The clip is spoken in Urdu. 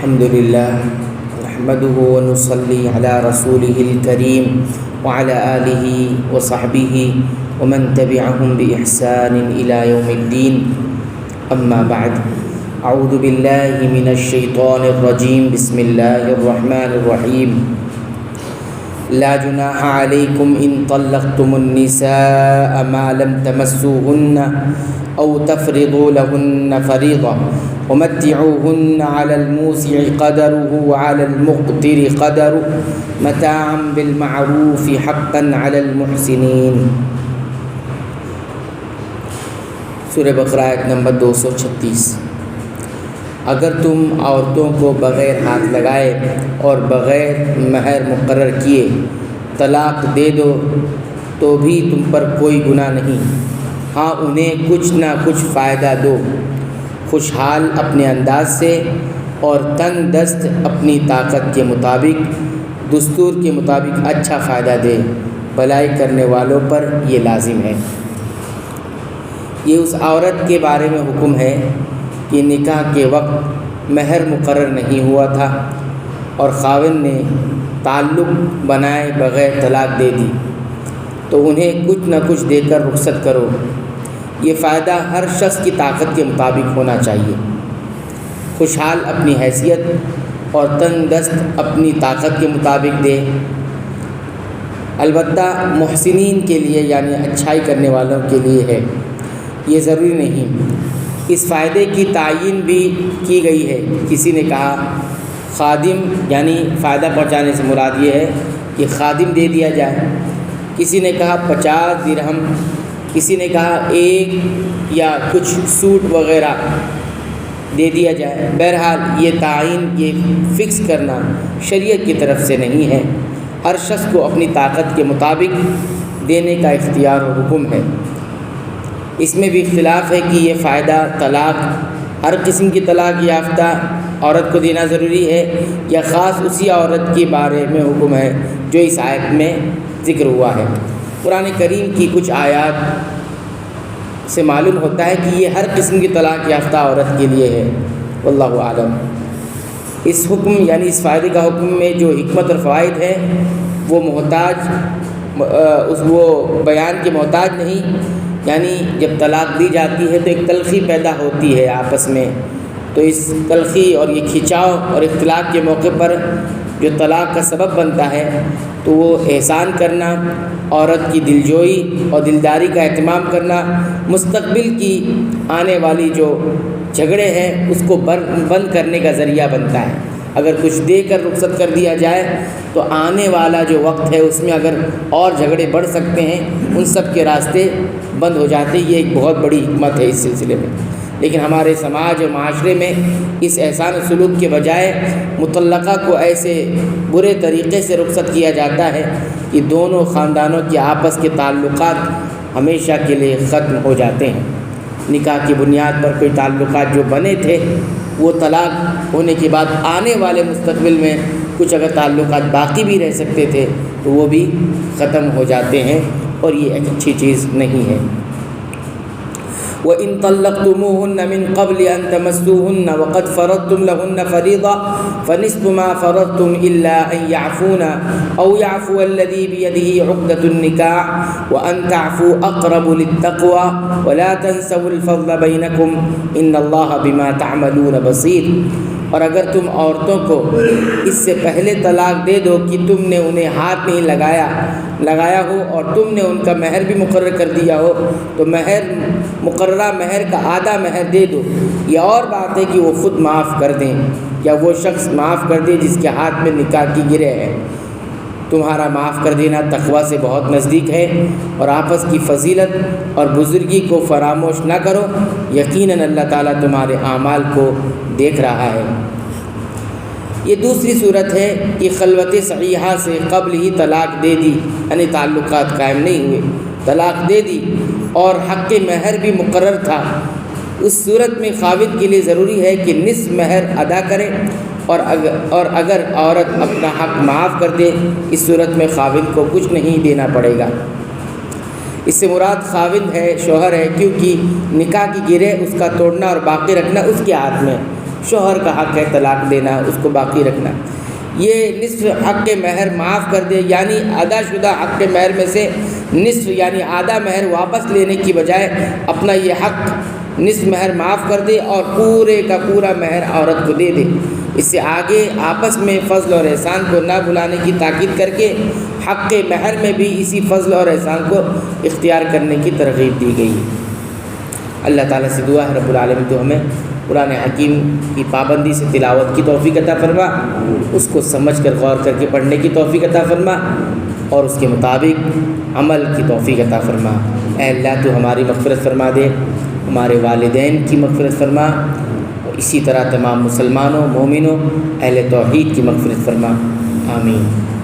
الحمد لله نحمده ونصلي على رسوله الكريم وعلى آله وصحبه ومن تبعهم بإحسان إلى يوم الدين. أما بعد، أعوذ بالله من الشيطان الرجيم. بسم الله الرحمن الرحيم. لا جناح عليكم إن طلقتم النساء ما لم تمسوهن أو تفرضوا لهن فريضة ومتعوهن على الموسع قدره وعلى المقتر قدره متاعا بالمعروف حقا على المحسنين. سورہ بقرہ آیت نمبر 236. اگر تم عورتوں کو بغیر ہاتھ لگائے اور بغیر مہر مقرر کیے طلاق دے دو تو بھی تم پر کوئی گناہ نہیں. ہاں، انہیں کچھ نہ کچھ فائدہ دو، خوشحال اپنے انداز سے اور تنگ دست اپنی طاقت کے مطابق، دستور کے مطابق اچھا فائدہ دے. بھلائی کرنے والوں پر یہ لازم ہے. یہ اس عورت کے بارے میں حکم ہے کہ نکاح کے وقت مہر مقرر نہیں ہوا تھا اور خاوند نے تعلق بنائے بغیر طلاق دے دی تو انہیں کچھ نہ کچھ دے کر رخصت کرو. یہ فائدہ ہر شخص کی طاقت کے مطابق ہونا چاہیے. خوشحال اپنی حیثیت اور تنگ دست اپنی طاقت کے مطابق دے. البتہ محسنین کے لیے یعنی اچھائی کرنے والوں کے لیے ہے، یہ ضروری نہیں. اس فائدے کی تعین بھی کی گئی ہے. کسی نے کہا خادم، یعنی فائدہ پہنچانے سے مراد یہ ہے کہ خادم دے دیا جائے. کسی نے کہا 50 درہم، کسی نے کہا 1 یا کچھ سوٹ وغیرہ دے دیا جائے. بہرحال یہ تعین، یہ فکس کرنا شریعت کی طرف سے نہیں ہے. ہر شخص کو اپنی طاقت کے مطابق دینے کا اختیار و حکم ہے. اس میں بھی اختلاف ہے کہ یہ فائدہ طلاق، ہر قسم کی طلاق یافتہ عورت کو دینا ضروری ہے یا خاص اسی عورت کے بارے میں حکم ہے جو اس آیت میں ذکر ہوا ہے. قرآن کریم کی کچھ آیات سے معلوم ہوتا ہے کہ یہ ہر قسم کی طلاق یافتہ عورت کے لیے ہے. واللہ اعلم. اس حکم یعنی اس فائدے کا حکم میں جو حکمت اور فوائد ہیں وہ وہ بیان کے محتاج نہیں. یعنی جب طلاق دی جاتی ہے تو ایک تلخی پیدا ہوتی ہے آپس میں، تو اس تلخی اور یہ کھنچاؤ اور اختلاف کے موقع پر جو طلاق کا سبب بنتا ہے تو وہ احسان کرنا، عورت کی دلجوئی اور دلداری کا اہتمام کرنا، مستقبل کی آنے والی جو جھگڑے ہیں اس کو بند کرنے کا ذریعہ بنتا ہے. اگر کچھ دے کر رخصت کر دیا جائے تو آنے والا جو وقت ہے اس میں اگر اور جھگڑے بڑھ سکتے ہیں، ان سب کے راستے بند ہو جاتے. یہ ایک بہت بڑی حکمت ہے اس سلسلے میں. لیکن ہمارے سماج اور معاشرے میں اس احسان سلوک کے بجائے مطلقہ کو ایسے برے طریقے سے رخصت کیا جاتا ہے کہ دونوں خاندانوں کے آپس کے تعلقات ہمیشہ کے لیے ختم ہو جاتے ہیں. نکاح کی بنیاد پر کوئی تعلقات جو بنے تھے وہ طلاق ہونے کے بعد آنے والے مستقبل میں کچھ اگر تعلقات باقی بھی رہ سکتے تھے تو وہ بھی ختم ہو جاتے ہیں، اور یہ ایک اچھی چیز نہیں ہے. وَإِن طَلَّقْتُمُوهُنَّ مِن قَبْلِ أَن تَمَسُّوهُنَّ وَقَدْ فَرَضْتُمْ لَهُنَّ فَرِيضَةً فَنِصْفُ مَا فَرَضْتُمْ إِلَّا أَن يَعْفُونَ أَوْ يَعْفُوَ الَّذِي بِيَدِهِ عُقْدَةُ النِّكَاحِ وَأَن تَعْفُوا أَقْرَبُ لِلتَّقْوَى وَلَا تَنسَوُا الْفَضْلَ بَيْنَكُمْ إِنَّ اللَّهَ بِمَا تَعْمَلُونَ بَصِيرٌ. اور اگر تم عورتوں کو اس سے پہلے طلاق دے دو کہ تم نے انہیں ہاتھ نہیں لگایا ہو اور تم نے ان کا مہر بھی مقرر کر دیا ہو تو مقررہ مہر کا آدھا مہر دے دو. یہ اور بات ہے کہ وہ خود معاف کر دیں یا وہ شخص معاف کر دے جس کے ہاتھ میں نکاح کی گرہ ہے. تمہارا معاف کر دینا تقویٰ سے بہت نزدیک ہے. اور آپس کی فضیلت اور بزرگی کو فراموش نہ کرو، یقیناً اللہ تعالیٰ تمہارے اعمال کو دیکھ رہا ہے. یہ دوسری صورت ہے کہ خلوت صحیحہ سے قبل ہی طلاق دے دی، یعنی تعلقات قائم نہیں ہوئے، طلاق دے دی اور حق مہر بھی مقرر تھا. اس صورت میں خاوند کے لیے ضروری ہے کہ نصف مہر ادا کرے، اور اگر عورت اپنا حق معاف کر دے اس صورت میں خاوند کو کچھ نہیں دینا پڑے گا. اس سے مراد خاوند ہے، شوہر ہے، کیونکہ نکاح کی گرہ اس کا توڑنا اور باقی رکھنا اس کے ہاتھ میں. شوہر کا حق ہے طلاق دینا، اس کو باقی رکھنا۔ یہ نصف حق مہر معاف کر دے، یعنی ادا شدہ حق مہر میں سے نصف یعنی آدھا مہر واپس لینے کی بجائے اپنا یہ حق نصف مہر معاف کر دے اور پورے کا پورا مہر عورت کو دے دے۔ اس سے آگے آپس میں فضل اور احسان کو نہ بھلانے کی تاکید کر کے حق مہر میں بھی اسی فضل اور احسان کو اختیار کرنے کی ترغیب دی گئی۔ اللہ تعالیٰ سے دعا ہے رب العالمین تو ہمیں قرآن حکیم کی پابندی سے تلاوت کی توفیق عطا فرما، اس کو سمجھ کر غور کر کے پڑھنے کی توفیق عطا فرما اور اس کے مطابق عمل کی توفیق عطا فرما۔ اے اللہ تو ہماری مغفرت فرما دے، ہمارے والدین کی مغفرت فرما، اور اسی طرح تمام مسلمانوں، مومنوں، اہل توحید کی مغفرت فرما، آمین۔